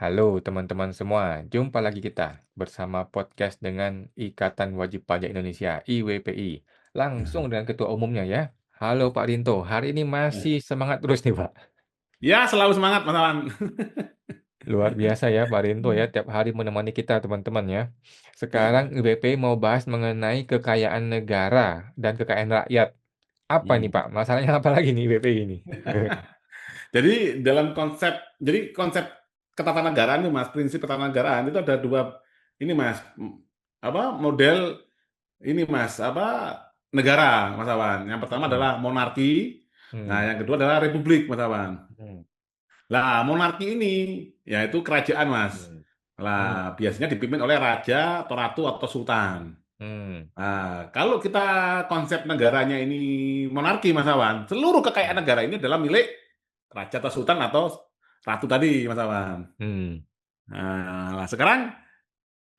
Halo teman-teman semua, jumpa lagi kita bersama podcast dengan Ikatan Wajib Pajak Indonesia (IWPI). Langsung dengan ketua umumnya ya. Halo Pak Rinto, hari ini masih semangat terus nih Pak. Ya, selalu semangat Mas Awan. Luar biasa ya Pak Rinto ya, tiap hari menemani kita teman-teman ya. Sekarang IWPI mau bahas mengenai kekayaan negara dan kekayaan rakyat. Apa nih Hmm. Pak? Masalahnya apa lagi nih IWPI ini? Jadi konsep ketatanegaraan itu Mas, prinsip ketatanegaraan itu ada dua ini Mas, model ini Mas, negara Mas Awan. Yang pertama Hmm, adalah monarki, nah hmm, yang kedua adalah republik Mas Awan. hmm, Lah, monarki ini yaitu kerajaan Mas. hmm, hmm, Lah, biasanya dipimpin oleh raja atau ratu atau sultan. hmm, Nah, kalau kita konsep negaranya ini monarki, Mas Awan, seluruh kekayaan negara ini adalah milik raja atau sultan atau ratu tadi, Mas Awan. hmm, Nah, sekarang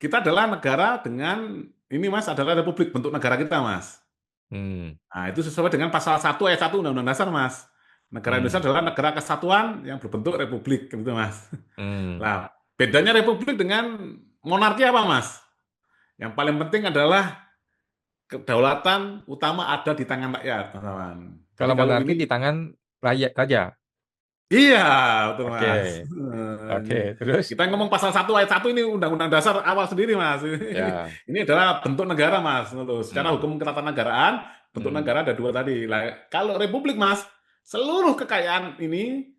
kita adalah negara dengan ini, Mas, adalah republik bentuk negara kita, Mas. hmm, Nah, itu sesuai dengan pasal 1 ayat 1 Undang-Undang Dasar, Mas. Negara Indonesia hmm, adalah negara kesatuan yang berbentuk republik, gitu, Mas. hmm. Nah, bedanya republik dengan monarki apa, Mas? Yang paling penting adalah kedaulatan utama ada di tangan rakyat, teman-teman. Jadi Kalau kalau monarki ini, di tangan rakyat raja? iya, betul Oke, Mas. oke, terus? Kita ngomong pasal 1 ayat 1 ini Undang-Undang Dasar awal sendiri, Mas. Ya, Ini adalah bentuk negara, Mas. Secara hmm, hukum ketatanegaraan, bentuk hmm, negara ada dua tadi. Lah, kalau republik, Mas, seluruh kekayaan ini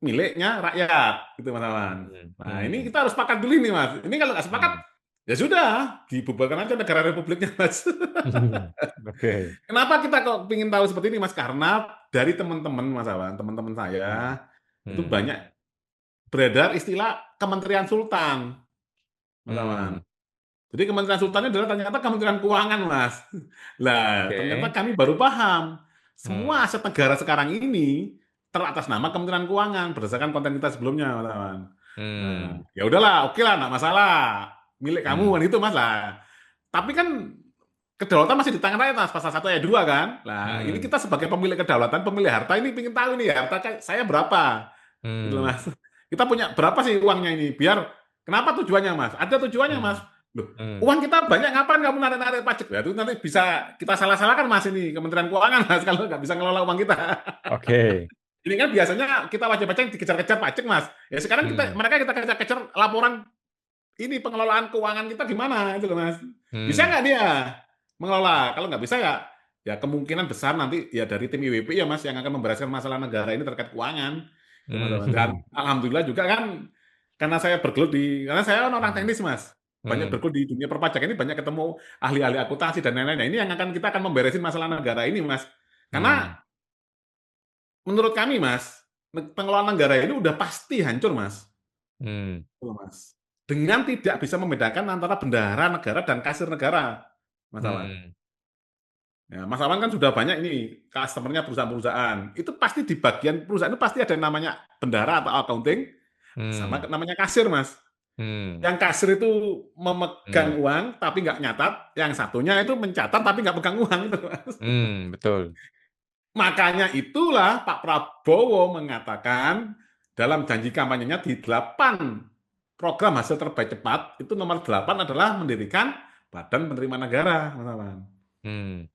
miliknya rakyat, gitu, Mas Awan. hmm, Nah, ini hmm, kita harus sepakat dulu nih, Mas. Ini kalau nggak sepakat, hmm. ya sudah, dibubarkan aja negara republiknya, Mas. Oke, Kenapa kita kok ingin tahu seperti ini, Mas? Karena dari teman-teman, Mas Awan, teman-teman hmm, saya, itu hmm, banyak beredar istilah Kementerian Sultan, Mas Awan. hmm, Jadi Kementerian Sultannya adalah ternyata Kementerian Keuangan, Mas. Lah, ternyata oke, kami baru paham. Semua hmm, aset negara sekarang ini teratas nama Kementerian Keuangan berdasarkan konten kita sebelumnya, Mas Awan. Nah, hmm, ya udahlah, oke lah, nggak masalah. Milik kamu hmm, kan itu, Mas lah. Tapi kan kedaulatan masih di tangan rakyat, Mas, pasal 1 ayat 2 kan. Nah, ini hmm, kita sebagai pemilik kedaulatan, pemilik harta ini ingin tahu ini ya, harta saya berapa. Gitu loh, hmm, Mas. Kita punya berapa sih uangnya ini? Biar kenapa tujuannya, Mas? Ada tujuannya, Mas. hmm, Loh, hmm. uang kita banyak ngapain kamu narik-narik pajak? Ya, itu nanti bisa kita salah-salahkan, Mas, ini Kementerian Keuangan, Mas, kalau nggak bisa ngelola uang kita. Oke, Ini kan biasanya kita wajib pajak dikejar-kejar pajak, Mas. Ya sekarang hmm, mereka kita kejar-kejar laporan ini pengelolaan keuangan kita gimana itu loh, Mas. Bisa hmm, nggak dia mengelola? Kalau nggak bisa ya ya kemungkinan besar nanti ya dari tim IWP ya Mas yang akan membereskan masalah negara ini terkait keuangan. Itu, Mas. Dan hmm, alhamdulillah juga kan karena saya bergelut karena saya kan orang hmm, teknis Mas. Banyak hmm, bergelut di dunia perpajakan ini banyak ketemu ahli-ahli akuntansi dan lain-lain. Nah, ini yang akan kita akan memberesin masalah negara ini Mas. Karena hmm, menurut kami Mas, pengelolaan negara ini udah pasti hancur Mas. hmm, Gitu, Mas. Dengan tidak bisa membedakan antara bendahara negara dan kasir negara, Mas Awan. hmm, Ya, Mas Awan kan sudah banyak ini customer-nya perusahaan-perusahaan. Itu pasti di bagian perusahaan itu pasti ada yang namanya bendahara atau accounting sama hmm, namanya kasir, Mas. hmm, Yang kasir itu hmm, memegang uang tapi nggak nyatat, yang satunya itu mencatat tapi nggak pegang uang, gitu, Mas. betul. Makanya itulah Pak Prabowo mengatakan dalam janji kampanyenya di 8 program hasil terbaik cepat, itu nomor 8 adalah mendirikan Badan Penerima Negara, Mas Aman. Hmm,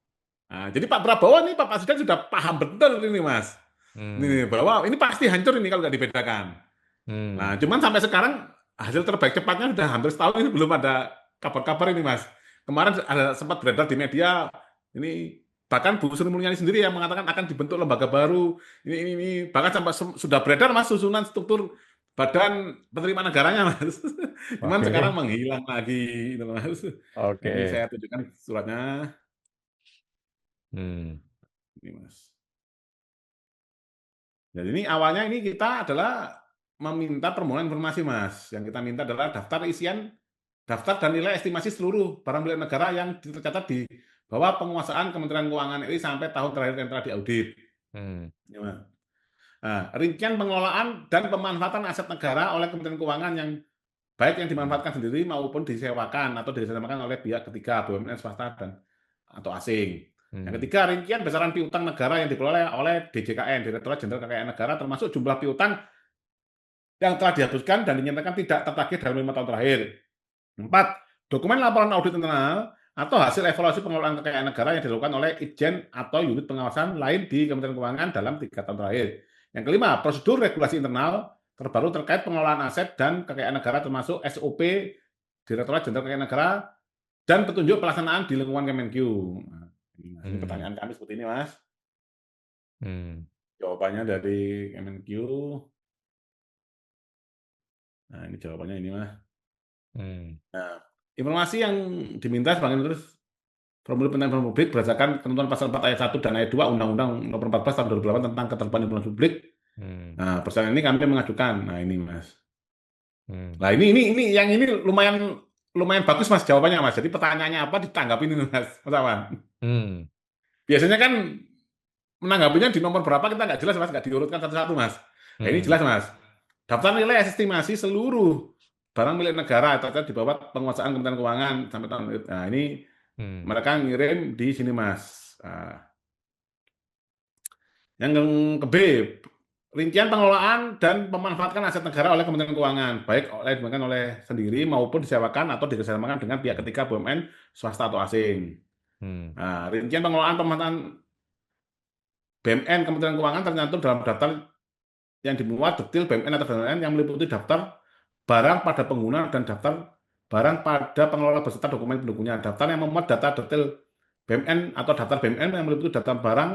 Nah, jadi Pak Prabowo ini, Pak Presiden sudah paham betul ini, Mas. hmm, Ini bahwa ini pasti hancur ini kalau nggak dibedakan. Nah, hmm, cuman sampai sekarang hasil terbaik cepatnya sudah hampir setahun ini belum ada kabar-kabar ini, Mas. Kemarin ada sempat beredar di media ini bahkan Bu Sri Mulyani sendiri yang mengatakan akan dibentuk lembaga baru. Ini bahkan sampai sudah beredar Mas susunan struktur badan penerima negaranya, Mas. Cuman sekarang oke, menghilang lagi gitu, Mas. Ini oke, saya tunjukkan suratnya hmm, ini, Mas. Jadi ini awalnya ini kita adalah meminta permohonan informasi, Mas. Yang kita minta adalah daftar dan nilai estimasi seluruh barang milik negara yang tercatat di bawah penguasaan Kementerian Keuangan RI sampai tahun terakhir yang telah diaudit. hmm, Ya, Mas. Nah, rincian pengelolaan dan pemanfaatan aset negara oleh Kementerian Keuangan yang baik yang hmm, dimanfaatkan sendiri maupun disewakan atau disewakan oleh pihak ketiga, BUMN swasta dan atau asing. Yang hmm, ketiga, rincian besaran piutang negara yang dikelola oleh DJKN, Direktorat Jenderal Kekayaan Negara, termasuk jumlah piutang yang telah dihapuskan dan dinyatakan tidak tertagih dalam 5 tahun terakhir. 4. Dokumen laporan audit internal atau hasil evaluasi pengelolaan kekayaan negara yang dilakukan oleh Itjen atau unit pengawasan lain di Kementerian Keuangan dalam 3 tahun terakhir. Yang kelima, prosedur regulasi internal terbaru terkait pengelolaan aset dan kekayaan negara termasuk SOP Direktorat Jenderal Kekayaan Negara dan petunjuk pelaksanaan di lingkungan Kemenq. Nah, ini pertanyaan kami seperti ini, Mas. Jawabannya dari Kemenq. Nah, ini jawabannya ini, Mas. Nah, informasi yang diminta sebagai terus formulir penilaian publik berdasarkan ketentuan pasal 4 ayat 1 dan ayat 2 Undang-Undang Nomor 14 Tahun 2008 tentang Keterbukaan Informasi Publik. Nah, persoalan ini kami mengajukan. Nah, ini, Mas. Nah, ini yang ini lumayan bagus, Mas, jawabannya, Mas. Jadi pertanyaannya apa ditanggapin ini, Mas. Mas Awan. Biasanya kan menanggapinya di nomor berapa kita nggak jelas, Mas, nggak diurutkan satu-satu, Mas. Nah, ini jelas, Mas. Daftar nilai estimasi seluruh barang milik negara tercatat di bawah penguasaan Kementerian Keuangan sampai tahun. Nah, ini mereka ngirim di sini, Mas. Nah, yang ke B, rincian pengelolaan dan pemanfaatan aset negara oleh Kementerian Keuangan, baik oleh sendiri maupun disewakan atau dikerjasamakan dengan pihak ketiga BUMN, swasta atau asing. Nah, rincian pengelolaan pemanfaatan BUMN Kementerian Keuangan tercantum dalam daftar yang dimuat detail BUMN atau BUMN yang meliputi daftar barang pada pengguna dan daftar barang pada pengelola beserta dokumen pendukungnya. Daftar yang memuat data detail BUMN atau daftar BUMN yang meliputi daftar barang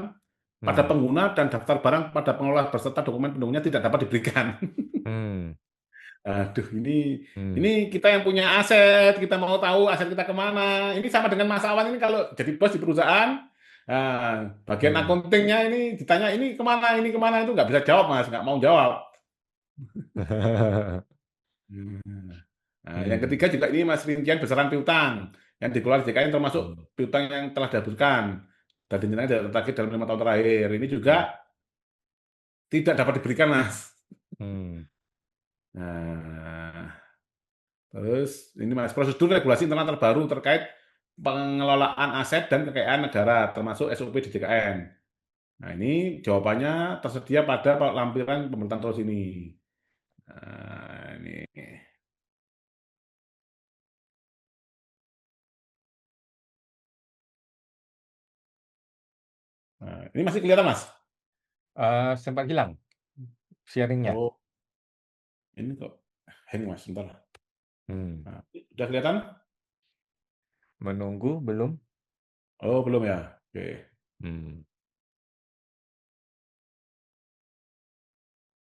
pada pengguna dan daftar barang pada pengelola beserta dokumen pendukungnya tidak dapat diberikan. Aduh, ini kita yang punya aset, kita mau tahu aset kita kemana. Ini sama dengan Mas Awan ini kalau jadi bos di perusahaan, bagian akuntingnya ini ditanya ini kemana itu nggak bisa jawab, Mas, nggak mau jawab. Yang ketiga juga ini, Mas, rincian besaran piutang yang dikelola JKN termasuk piutang yang telah dihapuskan dan dinilai tidak tertagih dalam 5 tahun terakhir. Ini juga tidak dapat diberikan, Mas. Nah, terus ini, Mas, prosedur regulasi internal terbaru terkait pengelolaan aset dan kekayaan negara termasuk SOP di JKN. Nah, ini jawabannya tersedia pada lampiran pemerintahan terus ini. Nah, ini. Nah, ini masih kelihatan, Mas? Sempat hilang sharing-nya. Oh, ini kok. Ini, Mas, sebentar. Hmm. Nah, udah kelihatan? Menunggu belum? Oh, belum ya? Oke.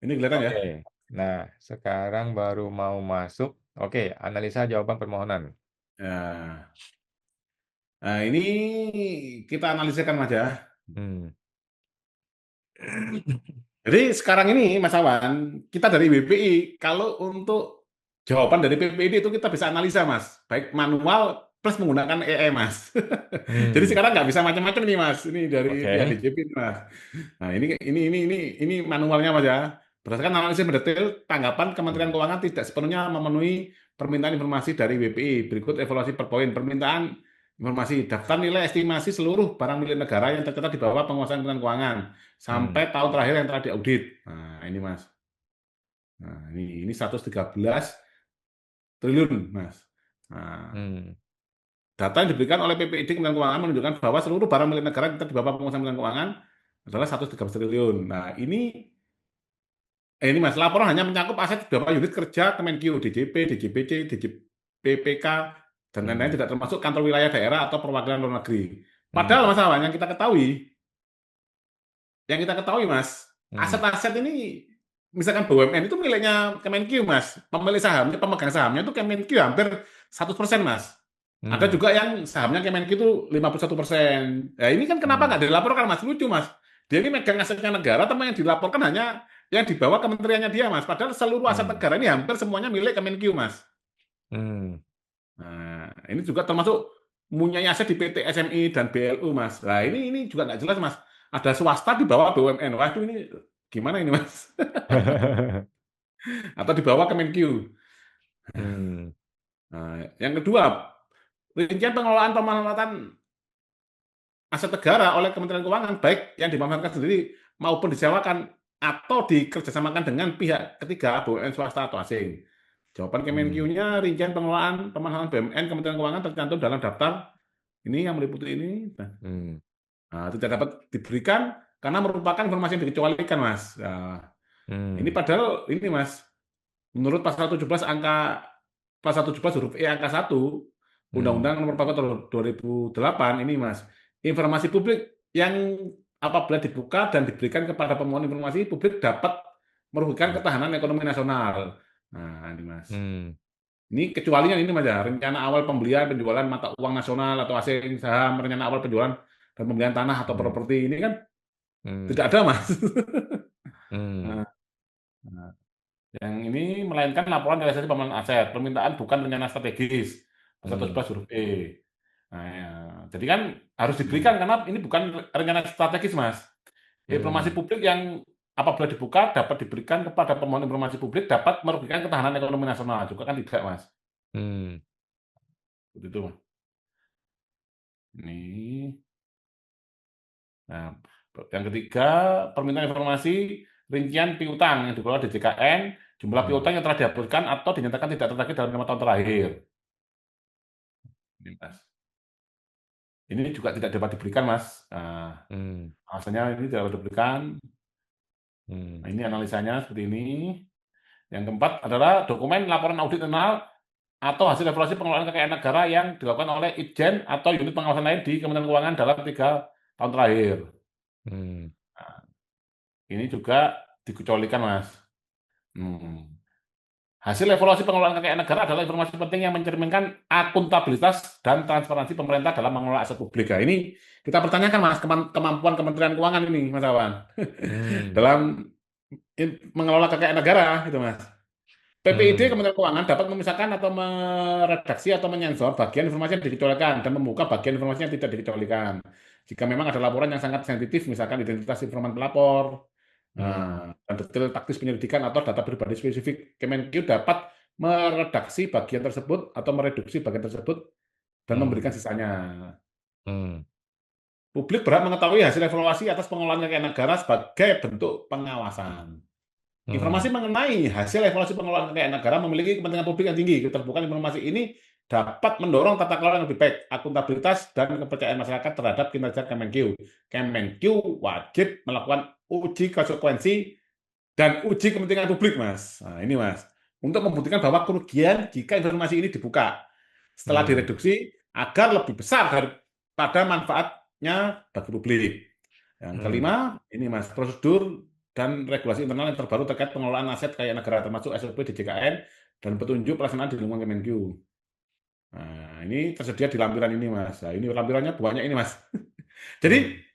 Ini kelihatan ya? Oke. Nah, sekarang baru mau masuk. Oke, analisa jawaban permohonan. Nah, ini kita analisakan, Mas, ya. Jadi sekarang ini, Mas Awan, kita dari WPI, kalau untuk jawaban dari PPID itu kita bisa analisa, Mas. Baik manual plus menggunakan AI, Mas. Jadi sekarang nggak bisa macam-macam nih, Mas. Ini dari pihak Oke. DJP, Mas. Nah, ini manualnya, Mas, ya. Berdasarkan analisis mendetail, tanggapan Kementerian Keuangan tidak sepenuhnya memenuhi permintaan informasi dari WPI. Berikut evaluasi per poin. Permintaan informasi daftar nilai estimasi seluruh barang milik negara yang tercatat di bawah penguasaan Kementerian Keuangan sampai tahun terakhir yang telah diaudit. Nah, ini, Mas. Nah, ini 113 triliun, Mas. Nah, data yang diberikan oleh PPID Kementerian Keuangan menunjukkan bahwa seluruh barang milik negara yang tercatat di bawah penguasaan Kementerian Keuangan adalah 113 triliun. Nah, ini, Mas, laporan hanya mencakup aset beberapa unit kerja Kemenq, DJP, DJPC, DJPPK, dan lain-lain tidak termasuk kantor wilayah daerah atau perwakilan luar negeri. Padahal, Mas Awan, yang kita ketahui, Mas, aset-aset ini, misalkan BUMN itu miliknya Kemenq, Mas. Pemegang sahamnya itu Kemenq hampir 100%, Mas. Ada juga yang sahamnya Kemenq itu 51%. Nah, ini kan kenapa nggak dilaporkan, Mas? Lucu, Mas. Dia ini megang asetnya negara, tapi yang dilaporkan hanya yang di bawah kementeriannya dia, Mas. Padahal seluruh aset negara ini hampir semuanya milik Kemenq, Mas. Nah, ini juga termasuk mempunyai aset di PT SMI dan BLU, Mas. Nah, ini juga nggak jelas, Mas. Ada swasta di bawah BUMN. Waduh, ini gimana ini, Mas? Atau di bawah Kemenq. Nah, yang kedua, rincian pengelolaan pemanfaatan aset negara oleh Kementerian Keuangan, baik yang dimanfaatkan sendiri maupun disewakan atau dikerjasamakan dengan pihak ketiga, BUMN swasta atau asing? Jawaban Hmm. Kemenkeu-nya, rincian pengelolaan pemasaran BUMN Kementerian Keuangan tercantum dalam daftar ini yang meliputi ini. Hmm. Nah, tidak dapat diberikan karena merupakan informasi yang dikecualikan, Mas. Nah, ini Hmm. padahal ini, Mas, menurut pasal 17 huruf E angka 1 Hmm. Undang-Undang Nomor 4 tahun 2008 ini, Mas, informasi publik yang apabila dibuka dan diberikan kepada pemohon informasi publik dapat merugikan Hmm. ketahanan ekonomi nasional. Nah, ini, Mas. Hmm. Ini kecualinya ini, Mas, ya, rencana awal pembelian penjualan mata uang nasional atau asing, saham, rencana awal penjualan dan pembelian tanah atau Hmm. properti ini kan Hmm. tidak ada, Mas. Hmm. Nah, nah, yang ini melainkan laporan realisasi pembangunan aset, permintaan bukan rencana strategis, pasal Hmm. 17 huruf E. Nah, ya. Jadi kan harus Hmm. diberikan karena ini bukan rencana strategis, Mas. Informasi Hmm. publik yang apabila dibuka dapat diberikan kepada pemohon informasi publik dapat merugikan ketahanan ekonomi nasional juga kan tidak, Mas. Hmm. Begitu. Ini. Nah, yang ketiga, permintaan informasi rincian piutang yang dikelola di JKN, jumlah Hmm. piutang yang telah dihapuskan atau dinyatakan tidak tertagih dalam 5 tahun terakhir. Ini, Mas. Ini juga tidak dapat diberikan, Mas. Nah, Hmm. alasannya ini tidak dapat diberikan. Hmm. Nah, ini analisanya seperti ini. Yang keempat adalah dokumen laporan audit internal atau hasil evaluasi pengelolaan kekayaan negara yang dilakukan oleh Itjen atau unit pengawasan lain di Kementerian Keuangan dalam 3 tahun terakhir. Hmm. Nah, ini juga dikecualikan, Mas. Hmm. Hasil evaluasi pengelolaan kekayaan negara adalah informasi penting yang mencerminkan akuntabilitas dan transparansi pemerintah dalam mengelola aset publik. Nah, ini kita pertanyakan, Mas, kemampuan Kementerian Keuangan ini, Mas Awan, Hmm. dalam mengelola kekayaan negara, gitu, Mas. PPID Hmm. Kementerian Keuangan dapat memisahkan atau meredaksi atau menyensor bagian informasi yang dikecualikan dan membuka bagian informasi yang tidak dikecualikan. Jika memang ada laporan yang sangat sensitif, misalkan identitas informan pelapor, Hmm. dan detail taktis penyelidikan atau data pribadi spesifik, Kemenkeu dapat meredaksi bagian tersebut atau mereduksi bagian tersebut dan memberikan Hmm. sisanya. Hmm. Publik berhak mengetahui hasil evaluasi atas pengelolaan kekayaan negara sebagai bentuk pengawasan. Informasi Hmm. mengenai hasil evaluasi pengelolaan kekayaan negara memiliki kepentingan publik yang tinggi. Keterbukaan informasi ini dapat mendorong tata kelola yang lebih baik, akuntabilitas, dan kepercayaan masyarakat terhadap kinerja Kemenkeu. Kemenkeu wajib melakukan uji konsekuensi dan uji kepentingan publik, Mas. Nah, ini, Mas. Untuk membuktikan bahwa kerugian jika informasi ini dibuka setelah Hmm. direduksi agar lebih besar daripada manfaatnya bagi publik. Yang Hmm. kelima, ini, Mas, prosedur dan regulasi internal yang terbaru terkait pengelolaan aset kekayaan negara termasuk SOP di JKN dan petunjuk pelaksanaan di lingkungan Kemenkeu. Nah, ini tersedia di lampiran ini, Mas. Nah, ini lampirannya banyak ini, Mas. Jadi Hmm.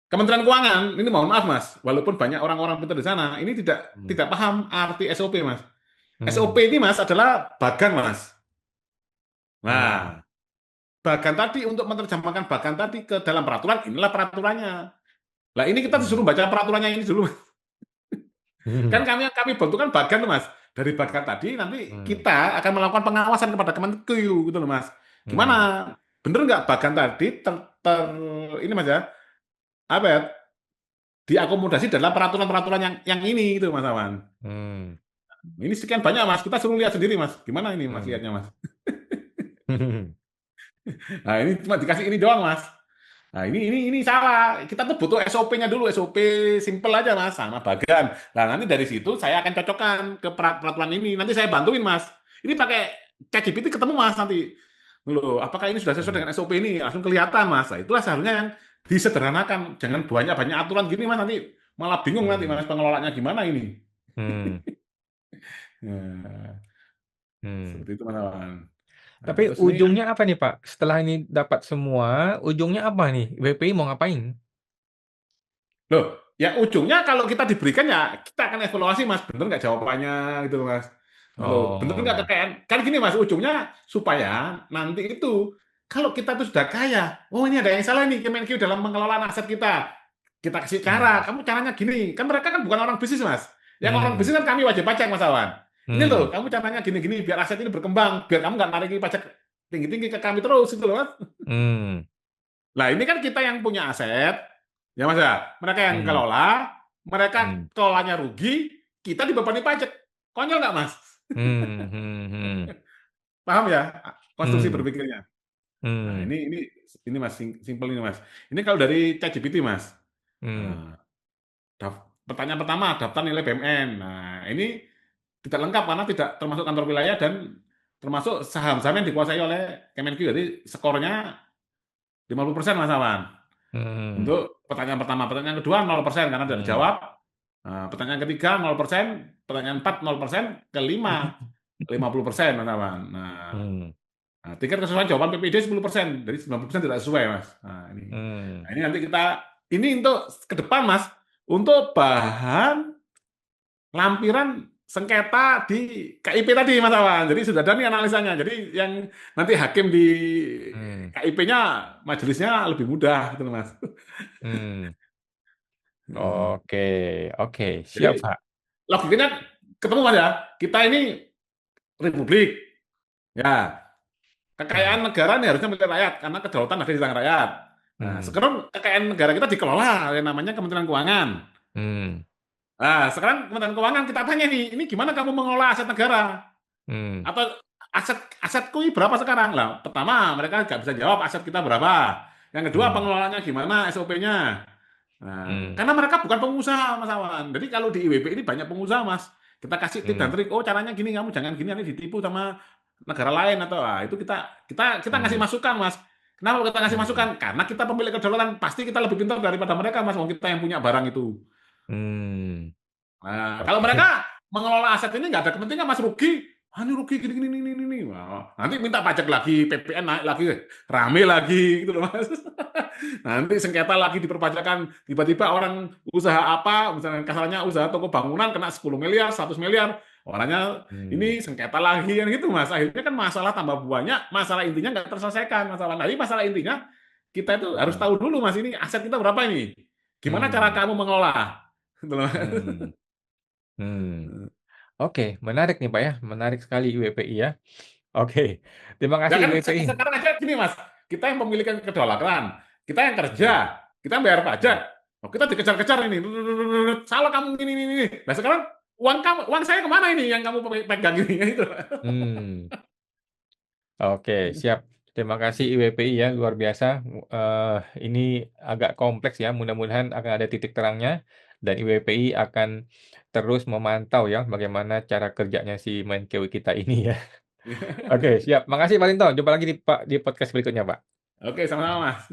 Kementerian Keuangan, ini mohon maaf, Mas, walaupun banyak orang-orang pintar di sana, ini tidak Hmm. tidak paham arti SOP, Mas. SOP Hmm. ini, Mas, adalah bagan, Mas. Hmm. Nah, bagan tadi untuk menerjemahkan bagan tadi ke dalam peraturan, inilah peraturannya. Nah, ini kita Hmm. disuruh baca peraturannya ini dulu. Kan Hmm. kami bentukkan bagan tuh, Mas. Dari bagan tadi nanti Hmm. kita akan melakukan pengawasan kepada Kemenkeu gitu loh, Mas. Gimana? Hmm. Bener nggak bagan tadi ini, Mas, ya? Apa ya? Diakomodasi dalam peraturan-peraturan yang ini gitu, Mas Awan. Hmm. Ini sekian banyak, Mas. Kita suruh lihat sendiri, Mas. Gimana ini, Mas, Hmm. lihatnya, Mas? Nah, ini cuma dikasih ini doang, Mas. Nah, ini salah. Kita tuh butuh SOP-nya dulu, SOP simple aja, Mas, sama bagan. Nah, nanti dari situ saya akan cocokkan ke peraturan ini. Nanti saya bantuin, Mas. Ini pakai ChatGPT ketemu, Mas, nanti. Loh, apakah ini sudah sesuai Hmm. dengan SOP ini? Langsung kelihatan, Mas. Nah, itulah seharusnya yang disederhanakan. Jangan banyak-banyak aturan gini, Mas. Nanti malah bingung nanti, Hmm. Mas, pengelolaannya gimana ini. Hmm. Nah, Hmm. seperti itu, Mas Awan. Nah, Tapi terus ini ujungnya apa nih, Pak? Setelah ini dapat semua, ujungnya apa nih? WPI mau ngapain? loh, ya ujungnya kalau kita diberikan ya kita akan evaluasi, Mas, bener nggak jawabannya gitu loh, Mas. Loh, bener nggak Oh. kekayaan? Kan gini, Mas, ujungnya supaya nanti itu kalau kita tuh sudah kaya, oh ini ada yang salah nih Kemenkeu dalam mengelola aset kita. Kita kasih cara, Hmm. kamu caranya gini. Kan mereka kan bukan orang bisnis, Mas. Yang orang Hmm. bisnis kan kami wajib pajak, Mas Awan. Ini loh, Hmm. kamu caranya gini-gini biar aset ini berkembang, biar kamu nggak nariki pajak tinggi-tinggi ke kami terus itu loh, Mas. Hmm. Nah, ini kan kita yang punya aset, ya, Mas, ya. Mereka yang Hmm. kelola. Mereka Hmm. kelolanya rugi, kita dibebani pajak. Konyol nggak, Mas? Hmm. Hmm. Hmm. Paham ya konstruksi Hmm. berpikirnya? Nah, Hmm. ini Mas, simpel ini Mas. Ini kalau dari ChatGPT Mas. Hmm. Nah, pertanyaan pertama, daftar nilai BMN. Nah, ini tidak lengkap karena tidak termasuk kantor wilayah dan termasuk saham-saham yang dikuasai oleh Kemenq. Jadi skornya 50% Mas Awan. Hmm. Untuk pertanyaan pertama. Pertanyaan kedua 0% karena tidak Hmm. dijawab. Nah, pertanyaan ketiga 0%, pertanyaan 4 0%, kelima 50% Mas Awan. Hmm. Nah, tingkat kesesuaian jawaban PPD 10%, dari 90% tidak sesuai, Mas. Hmm. Nah, ini nanti ini untuk ke depan, Mas, untuk bahan lampiran sengketa di KIP tadi, Mas Awan. Jadi sudah ada nih analisanya. Jadi yang nanti hakim di Hmm. KIP-nya, majelisnya lebih mudah, gitu, Mas. Hmm. Oke, oke, Jadi siap, Pak. logikanya ketemu, Mas ya. Kita ini republik, ya. Hmm. Kekayaan negara ini harusnya milik rakyat karena kedaulatan ada di tangan rakyat. Nah, Hmm. sekarang kekayaan negara kita dikelola yang namanya Kementerian Keuangan. Hmm. Nah, sekarang Kementerian Keuangan kita tanya nih, ini gimana kamu mengelola aset negara? Hmm. Atau asetku ini berapa sekarang? Lah, pertama mereka nggak bisa jawab aset kita berapa. Yang kedua Hmm. pengelolaannya gimana, SOP-nya. Nah, Hmm. karena mereka bukan pengusaha, Mas Awan. Jadi kalau di IWP ini banyak pengusaha, Mas. Kita kasih tip dan Hmm. trik. Oh, caranya gini, kamu jangan gini, nanti ditipu sama negara lain atau itu kita ngasih Hmm. masukan, Mas. Kenapa kita ngasih masukan? Hmm. Karena kita pemilik kedaulatan, pasti kita lebih pintar daripada mereka, Mas. Wong kita yang punya barang itu. Hmm. Nah, kalau Oke. mereka mengelola aset ini nggak ada kepentingan, Mas, rugi. Ini rugi gini gini ini. Wah, nanti minta pajak lagi, PPN naik lagi, rame lagi gitu loh, Mas. Nanti sengketa lagi diperpajakan, tiba-tiba orang usaha apa, misalnya kasarnya usaha toko bangunan kena 10 miliar, 100 miliar, orangnya Hmm. ini sengketa lagi kan gitu, Mas. Akhirnya kan masalah tambah banyak, masalah intinya nggak terselesaikan. Masalah intinya kita itu harus Hmm. tahu dulu, Mas, ini aset kita berapa ini? Gimana cara Hmm. kamu mengelola? Gitu loh, Mas. Hmm. Hmm. Oke, menarik nih, Pak, ya. Menarik sekali IWPI ya. Oke, terima Ya kasih kan IWPI. sekarang aja gini Mas, kita yang memiliki kedaulatan, kita yang kerja, Hmm. kita yang bayar pajak, Hmm. oh, kita dikejar-kejar ini, salah kamu ini. Nah sekarang uang saya kemana ini yang kamu pegang ini? Gitu. Hmm. Oke, siap. Terima kasih IWPI ya, luar biasa. Ini agak kompleks ya, mudah-mudahan akan ada titik terangnya dan IWPI akan terus memantau ya bagaimana cara kerjanya si Menkeu kita ini ya. Oke, siap. Makasih Pak Linto. Jumpa lagi di podcast berikutnya, Pak. Oke, sama-sama Mas.